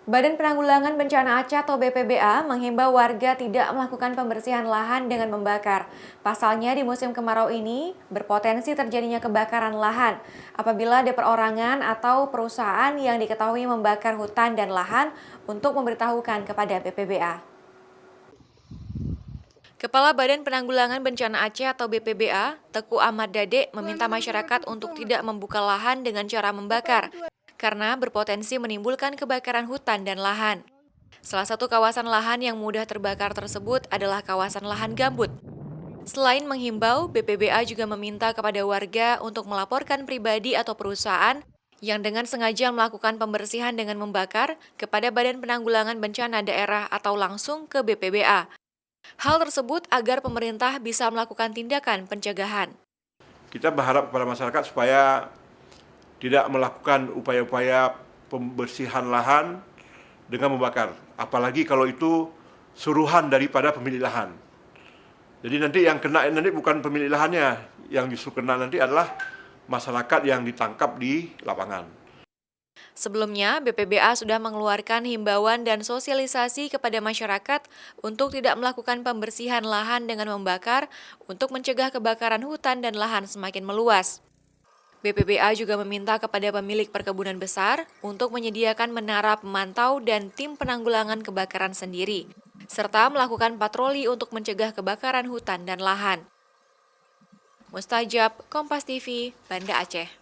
Badan Penanggulangan Bencana Aceh atau BPBA menghimbau warga tidak melakukan pembersihan lahan dengan membakar. Pasalnya di musim kemarau ini berpotensi terjadinya kebakaran lahan apabila ada perorangan atau perusahaan yang diketahui membakar hutan dan lahan untuk memberitahukan kepada BPBA. Kepala Badan Penanggulangan Bencana Aceh atau BPBA, Teku Ahmad Dade, meminta masyarakat untuk tidak membuka lahan dengan cara membakar, karena berpotensi menimbulkan kebakaran hutan dan lahan. Salah satu kawasan lahan yang mudah terbakar tersebut adalah kawasan lahan gambut. Selain menghimbau, BPBA juga meminta kepada warga untuk melaporkan pribadi atau perusahaan yang dengan sengaja melakukan pembersihan dengan membakar kepada Badan Penanggulangan Bencana Daerah atau langsung ke BPBA. Hal tersebut agar pemerintah bisa melakukan tindakan pencegahan. Kita berharap kepada masyarakat supaya tidak melakukan upaya-upaya pembersihan lahan dengan membakar. Apalagi kalau itu suruhan daripada pemilik lahan. Jadi nanti yang kena nanti bukan pemilik lahannya, yang justru kena nanti adalah masyarakat yang ditangkap di lapangan. Sebelumnya, BPBA sudah mengeluarkan himbauan dan sosialisasi kepada masyarakat untuk tidak melakukan pembersihan lahan dengan membakar untuk mencegah kebakaran hutan dan lahan semakin meluas. BPBA juga meminta kepada pemilik perkebunan besar untuk menyediakan menara pemantau dan tim penanggulangan kebakaran sendiri, serta melakukan patroli untuk mencegah kebakaran hutan dan lahan. Mustajab, Kompas TV, Banda Aceh.